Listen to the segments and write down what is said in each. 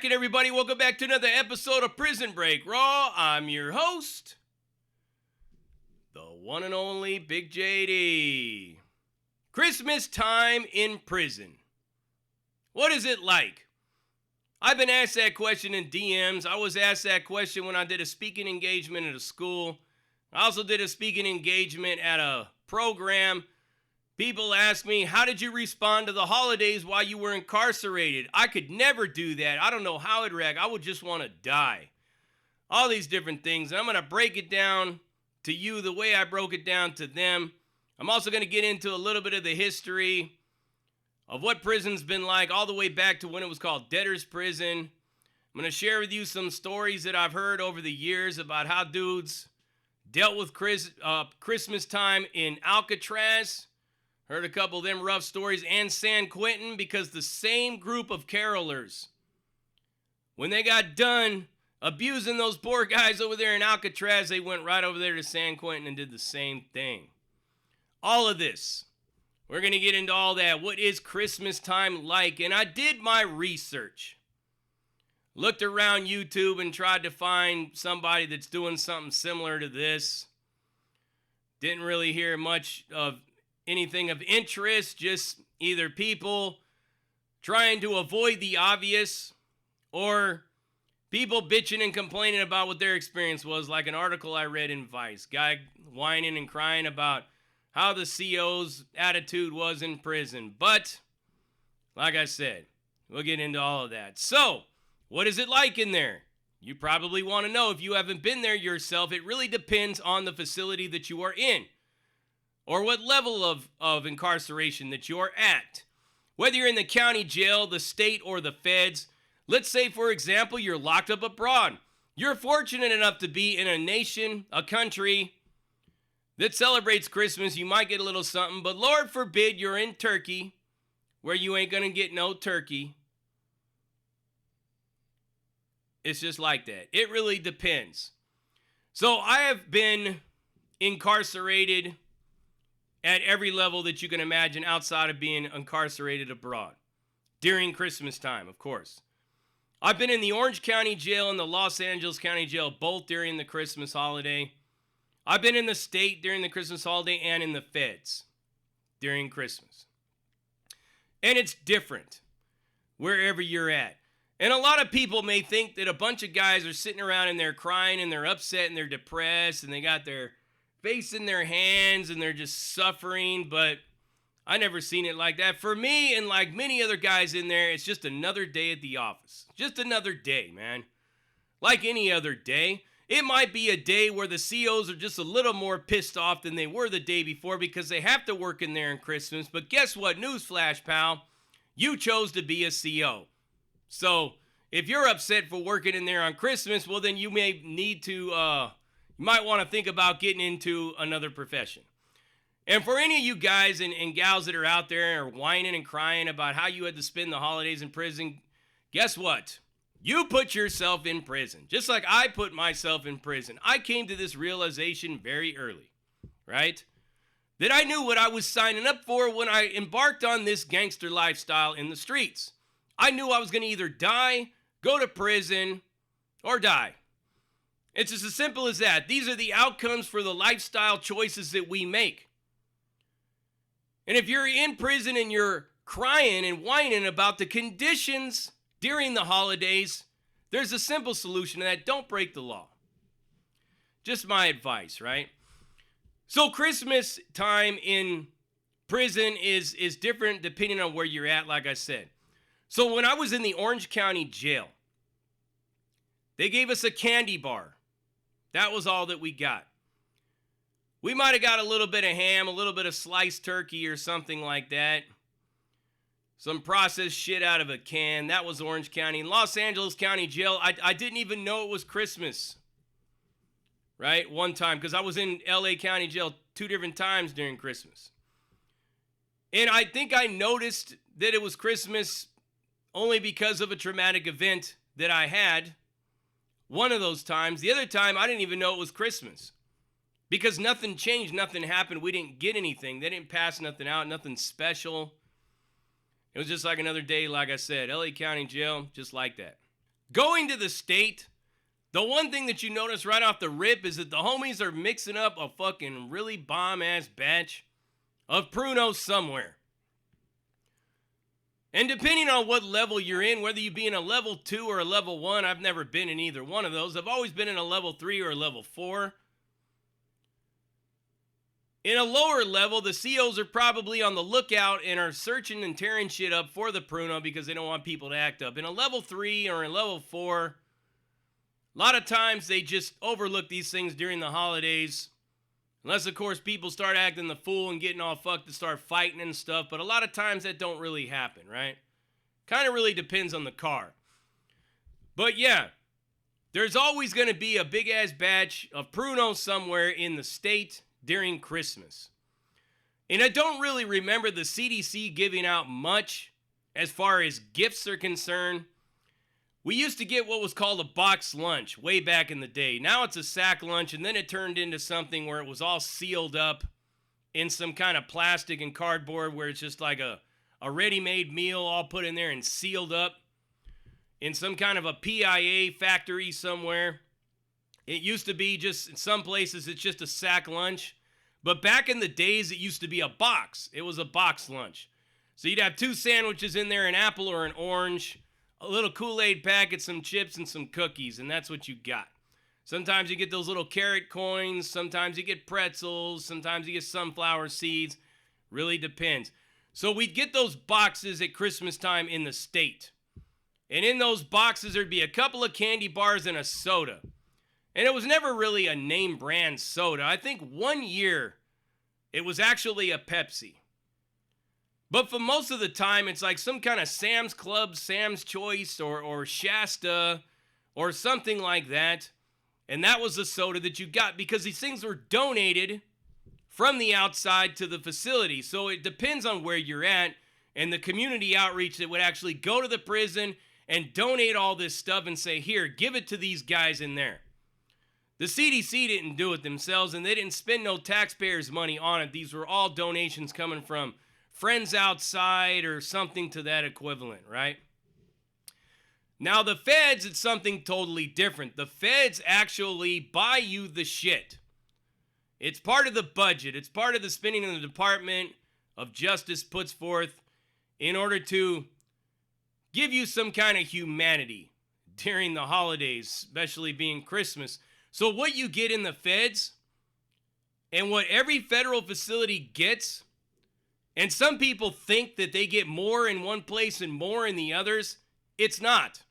cracking, everybody? Welcome back to another episode of Prison Break Raw. I'm your host, the one and only Big JD. Christmas time in prison. What is it like? I've been asked that question in DMs. I was asked that question when I did a speaking engagement at a school. I also did a speaking engagement at a program. People ask me, how did you respond to the holidays while you were incarcerated? I could never do that. I don't know how it'd react. I would just want to die. All these different things. And I'm going to break it down to you the way I broke it down to them. I'm also going to get into a little bit of the history of what prison's been like all the way back to when it was called debtor's prison. I'm going to share with you some stories that I've heard over the years about how dudes dealt with Christmas time in Alcatraz. Heard a couple of them rough stories, and San Quentin, because the same group of carolers, when they got done abusing those poor guys over there in Alcatraz, they went right over there to San Quentin and did the same thing. All of this, we're going to get into all that. What is Christmas time like? And I did my research. Looked around YouTube and tried to find somebody that's doing something similar to this. Didn't really hear much of anything of interest, just either people trying to avoid the obvious or people bitching and complaining about what their experience was, like an article I read in Vice. Guy whining and crying about how the CO's attitude was in prison. But, like I said, we'll get into all of that. So, what is it like in there? You probably want to know if you haven't been there yourself. It really depends on the facility that you are in, or what level of incarceration that you're at. Whether you're in the county jail, the state, or the feds, let's say, for example, you're locked up abroad. You're fortunate enough to be in a nation, a country that celebrates Christmas. You might get a little something, but Lord forbid you're in Turkey, where you ain't gonna get no turkey. It's just like that. It really depends. So I have been incarcerated at every level that you can imagine outside of being incarcerated abroad. During Christmas time, of course. I've been in the Orange County Jail and the Los Angeles County Jail, both during the Christmas holiday. I've been in the state during the Christmas holiday and in the feds during Christmas. And it's different wherever you're at. And a lot of people may think that a bunch of guys are sitting around and they're crying and they're upset and they're depressed and they got their face in their hands and they're just suffering, but I never seen it like that. For me, and like many other guys in there, it's just another day at the office. Just another day, man. Like any other day. It might be a day where the COs are just a little more pissed off than they were the day before because they have to work in there on Christmas. But guess what? Newsflash, pal. You chose to be a CO. So if you're upset for working in there on Christmas, well, then you may need to, you might want to think about getting into another profession. And for any of you guys and gals that are out there and are whining and crying about how you had to spend the holidays in prison, guess what? You put yourself in prison, just like I put myself in prison. I came to this realization very early, right? That I knew what I was signing up for when I embarked on this gangster lifestyle in the streets. I knew I was going to either die, go to prison, or die. It's just as simple as that. These are the outcomes for the lifestyle choices that we make. And if you're in prison and you're crying and whining about the conditions during the holidays, there's a simple solution to that. Don't break the law. Just my advice, right? So Christmas time in prison is different depending on where you're at, like I said. So when I was in the Orange County Jail, they gave us a candy bar. That was all that we got. We might have got a little bit of ham, a little bit of sliced turkey or something like that. Some processed shit out of a can. That was Orange County. In Los Angeles County Jail, I didn't even know it was Christmas. Right? One time, because I was in LA County Jail 2 different times during Christmas. And I think I noticed that it was Christmas only because of a traumatic event that I had. One of those times. The other time, I didn't even know it was Christmas. Because nothing changed, nothing happened. We didn't get anything. They didn't pass nothing out, nothing special. It was just like another day, like I said. LA County Jail, just like that. Going to the state, the one thing that you notice right off the rip is that the homies are mixing up a fucking really bomb-ass batch of Pruno somewhere. And depending on what level you're in, whether you be in a level 2 or a level 1, I've never been in either one of those. I've always been in a level 3 or a level 4. In a lower level, the COs are probably on the lookout and are searching and tearing shit up for the Pruno because they don't want people to act up. In a level 3 or a level 4, a lot of times they just overlook these things during the holidays. Unless, of course, people start acting the fool and getting all fucked to start fighting and stuff. But a lot of times that don't really happen, right? Kind of really depends on the car. But yeah, there's always going to be a big-ass batch of Pruno somewhere in the state during Christmas. And I don't really remember the CDC giving out much as far as gifts are concerned. We used to get what was called a box lunch way back in the day. Now it's a sack lunch, and then it turned into something where it was all sealed up in some kind of plastic and cardboard where it's just like a ready-made meal all put in there and sealed up in some kind of a PIA factory somewhere. It used to be just, in some places, it's just a sack lunch. But back in the days, it used to be a box. It was a box lunch. So you'd have 2 sandwiches in there, an apple or an orange, a little Kool-Aid packet, some chips, and some cookies, and that's what you got. Sometimes you get those little carrot coins, sometimes you get pretzels, sometimes you get sunflower seeds. Really depends. So we'd get those boxes at Christmas time in the state. And in those boxes, there'd be a couple of candy bars and a soda. And it was never really a name brand soda. I think one year, it was actually a Pepsi. But for most of the time, it's like some kind of Sam's Club, Sam's Choice, or Shasta, or something like that. And that was the soda that you got because these things were donated from the outside to the facility. So it depends on where you're at and the community outreach that would actually go to the prison and donate all this stuff and say, here, give it to these guys in there. The CDC didn't do it themselves, and they didn't spend no taxpayers' money on it. These were all donations coming from friends outside or something to that equivalent, right? Now, the feds, it's something totally different. The feds actually buy you the shit. It's part of the budget. It's part of the spending the Department of Justice puts forth in order to give you some kind of humanity during the holidays, especially being Christmas. So what you get in the feds and what every federal facility gets, and some people think that they get more in one place and more in the others, it's not.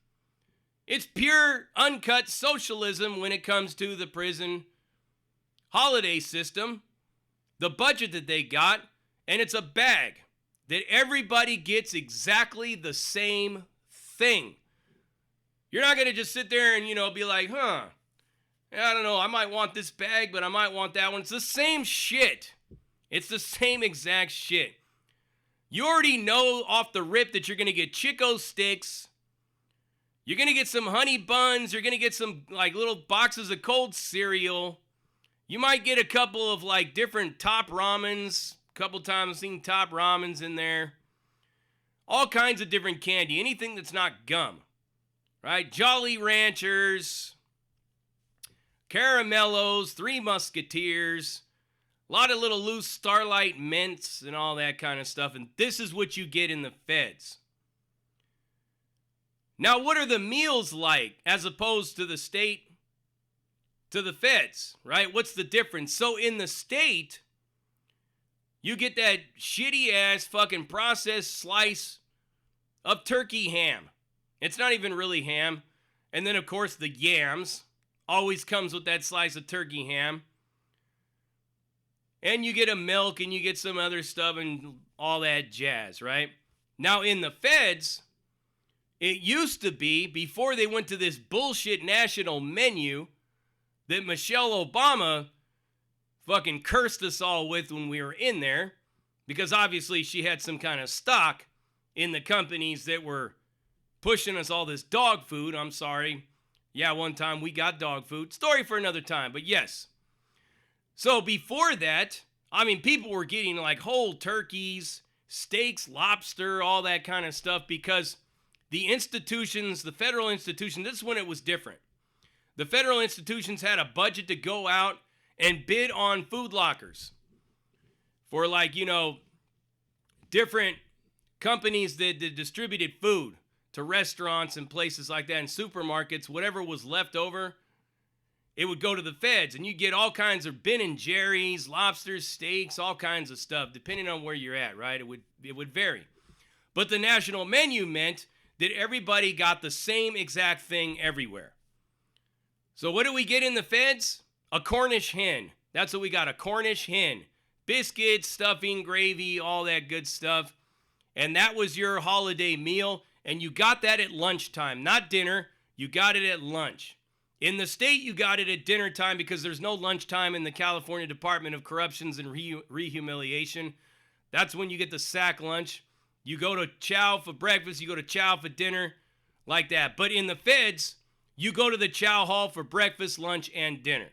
It's pure, uncut socialism when it comes to the prison holiday system, the budget that they got, and it's a bag that everybody gets exactly the same thing. You're not going to just sit there and, be like, I don't know, I might want this bag, but I might want that one. It's the same shit. It's the same exact shit. You already know off the rip that you're going to get Chico sticks. You're going to get some honey buns. You're going to get some little boxes of cold cereal. You might get a couple of different Top Ramens. A couple times I've seen Top Ramens in there. All kinds of different candy. Anything that's not gum. Right? Jolly Ranchers. Caramellos. Three Musketeers. A lot of little loose Starlight Mints and all that kind of stuff. And this is what you get in the feds. Now, what are the meals like as opposed to the state, to the feds, right? What's the difference? So in the state, you get that shitty-ass fucking processed slice of turkey ham. It's not even really ham. And then, of course, the yams always comes with that slice of turkey ham. And you get a milk and you get some other stuff and all that jazz, right? Now, in the feds, it used to be, before they went to this bullshit national menu that Michelle Obama fucking cursed us all with when we were in there, because obviously she had some kind of stock in the companies that were pushing us all this dog food. I'm sorry. Yeah, one time we got dog food. Story for another time, but yes. So before that, people were getting whole turkeys, steaks, lobster, all that kind of stuff because the institutions, the federal institutions, this is when it was different. The federal institutions had a budget to go out and bid on food lockers for, like, different companies that distributed food to restaurants and places like that and supermarkets. Whatever was left over, it would go to the feds, and you get all kinds of Ben and Jerry's, lobsters, steaks, all kinds of stuff, depending on where you're at, right? It would vary. But the national menu meant that everybody got the same exact thing everywhere. So what do we get in the feds? A Cornish hen. That's what we got, a Cornish hen. Biscuits, stuffing, gravy, all that good stuff. And that was your holiday meal. And you got that at lunchtime, not dinner. You got it at lunch. In the state, you got it at dinner time because there's no lunchtime in the California Department of Corruptions and Rehumiliation. That's when you get the sack lunch. You go to chow for breakfast. You go to chow for dinner, like that. But in the feds, you go to the chow hall for breakfast, lunch, and dinner.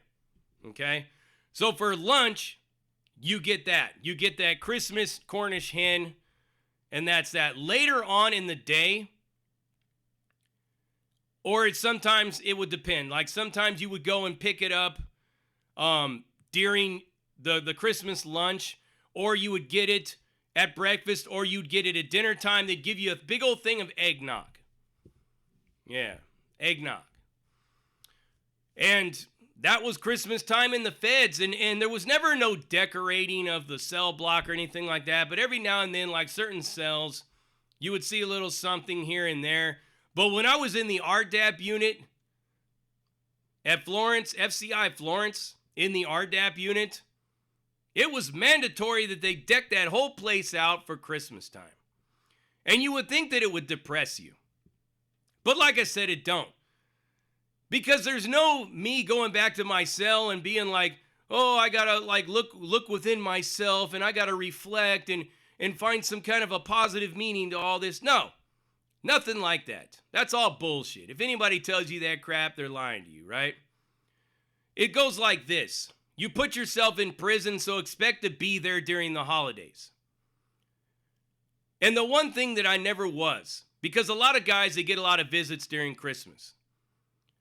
Okay? So for lunch, you get that. You get that Christmas Cornish hen, and that's that. Later on in the day, or sometimes it would depend. Like sometimes you would go and pick it up during the Christmas lunch, or you would get it at breakfast, or you'd get it at dinner time. They'd give you a big old thing of eggnog. Yeah, eggnog. And that was Christmas time in the feds, and there was never no decorating of the cell block or anything like that, but every now and then, like certain cells, you would see a little something here and there. But when I was in the RDAP unit at Florence, FCI Florence, in the RDAP unit, it was mandatory that they deck that whole place out for Christmas time. And you would think that it would depress you. But like I said, it don't. Because there's no me going back to my cell and being like, oh, I gotta like look within myself and I gotta reflect and find some kind of a positive meaning to all this. No, nothing like that. That's all bullshit. If anybody tells you that crap, they're lying to you, right? It goes like this. You put yourself in prison, so expect to be there during the holidays. And the one thing that I never was, because a lot of guys, they get a lot of visits during Christmas.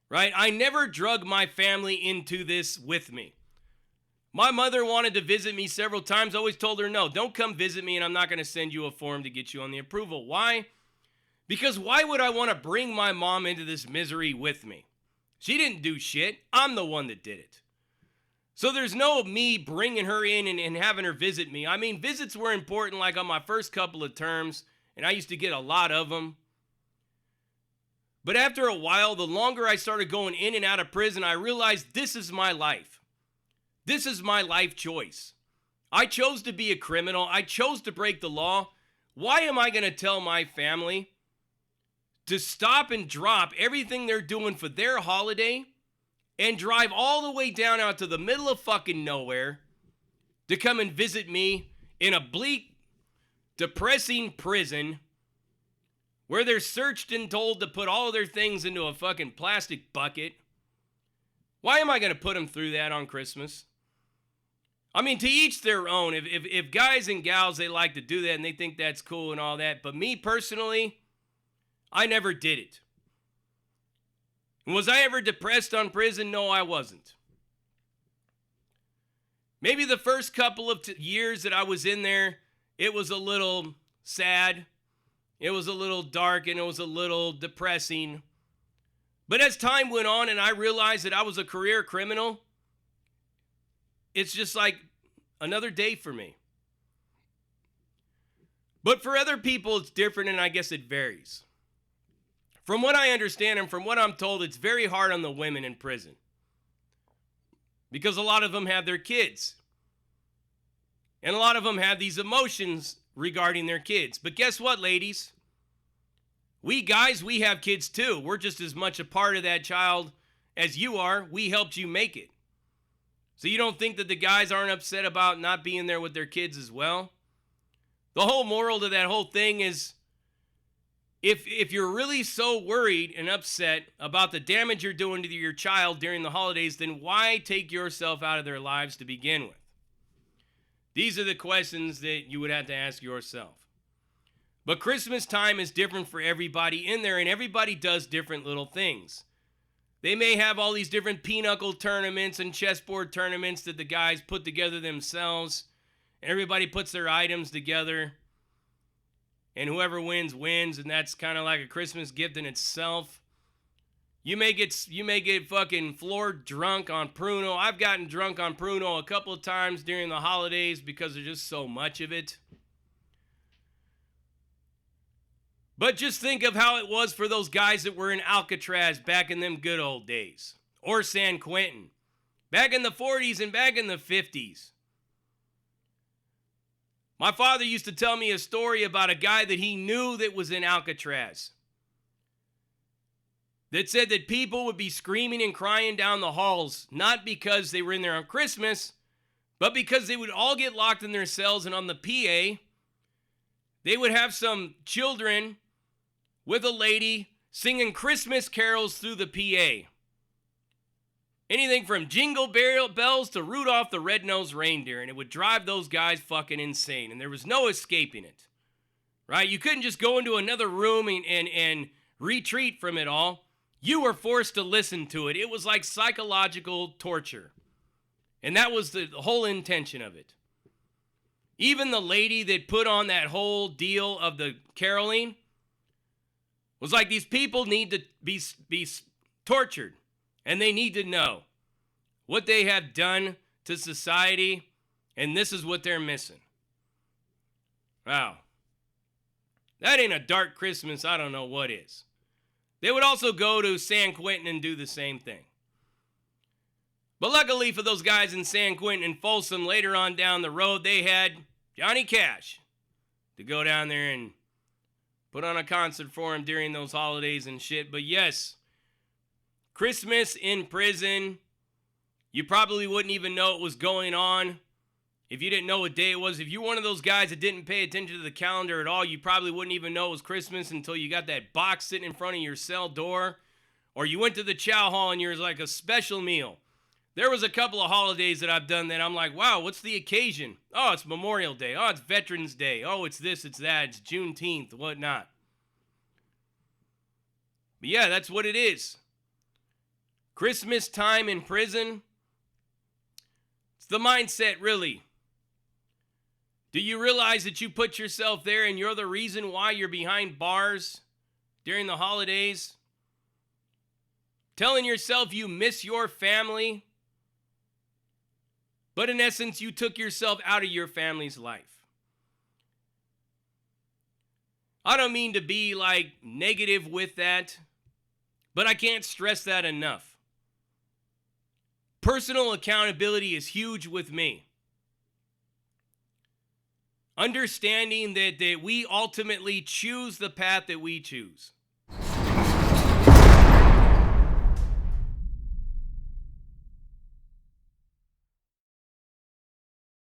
Right? I never drug my family into this with me. My mother wanted to visit me several times. I always told her, no, don't come visit me and I'm not going to send you a form to get you on the approval. Why? Because why would I want to bring my mom into this misery with me? She didn't do shit. I'm the one that did it. So there's no me bringing her in and having her visit me. I mean, visits were important like on my first couple of terms, and I used to get a lot of them. But after a while, the longer I started going in and out of prison, I realized this is my life. This is my life choice. I chose to be a criminal. I chose to break the law. Why am I going to tell my family to stop and drop everything they're doing for their holiday and drive all the way down out to the middle of fucking nowhere to come and visit me in a bleak, depressing prison where they're searched and told to put all of their things into a fucking plastic bucket? Why am I going to put them through that on Christmas? I mean, to each their own. If guys and gals, they like to do that and they think that's cool and all that. But me personally, I never did it. Was I ever depressed on prison? No, I wasn't. Maybe the first couple of years that I was in there, it was a little sad. It was a little dark and it was a little depressing. But as time went on and I realized that I was a career criminal, it's just like another day for me. But for other people, it's different, and I guess it varies. From what I understand and from what I'm told, it's very hard on the women in prison. Because a lot of them have their kids. And a lot of them have these emotions regarding their kids. But guess what, ladies? We guys, we have kids too. We're just as much a part of that child as you are. We helped you make it. So you don't think that the guys aren't upset about not being there with their kids as well? The whole moral to that whole thing is, if you're really so worried and upset about the damage you're doing to your child during the holidays, then why take yourself out of their lives to begin with? These are the questions that you would have to ask yourself. But Christmas time is different for everybody in there, and everybody does different little things. They may have all these different pinochle tournaments and chessboard tournaments that the guys put together themselves. Everybody puts their items together, and whoever wins, wins, and that's kind of like a Christmas gift in itself. You may get fucking floored drunk on Pruno. I've gotten drunk on Pruno a couple of times during the holidays because there's just so much of it. But just think of how it was for those guys that were in Alcatraz back in them good old days. Or San Quentin. Back in the 40s and back in the 50s. My father used to tell me a story about a guy that he knew that was in Alcatraz. That said that people would be screaming and crying down the halls, not because they were in there on Christmas, but because they would all get locked in their cells, and on the PA, they would have some children with a lady singing Christmas carols through the PA. Anything from Jingle Bells to Rudolph the Red-Nosed Reindeer, and it would drive those guys fucking insane, and there was no escaping it, right? You couldn't just go into another room and retreat from it all. You were forced to listen to it. It was like psychological torture, and that was the whole intention of it. Even the lady that put on that whole deal of the caroling was like, these people need to be tortured, and they need to know what they have done to society, and this is what they're missing. Wow. That ain't a dark Christmas. I don't know what is. They would also go to San Quentin and do the same thing. But luckily for those guys in San Quentin and Folsom, later on down the road, they had Johnny Cash to go down there and put on a concert for him during those holidays and shit. But yes, Christmas in prison, you probably wouldn't even know it was going on if you didn't know what day it was. If you're one of those guys that didn't pay attention to the calendar at all, you probably wouldn't even know it was Christmas until you got that box sitting in front of your cell door, or you went to the chow hall and you're like a special meal. There was a couple of holidays that I've done that I'm like, wow, what's the occasion? Oh, it's Memorial Day. Oh, it's Veterans Day. Oh, it's this, it's that. It's Juneteenth, whatnot. But yeah, that's what it is. Christmas time in prison. It's the mindset, really. Do you realize that you put yourself there and you're the reason why you're behind bars during the holidays? Telling yourself you miss your family. But in essence, you took yourself out of your family's life. I don't mean to be like negative with that, but I can't stress that enough. Personal accountability is huge with me. Understanding that we ultimately choose the path that we choose.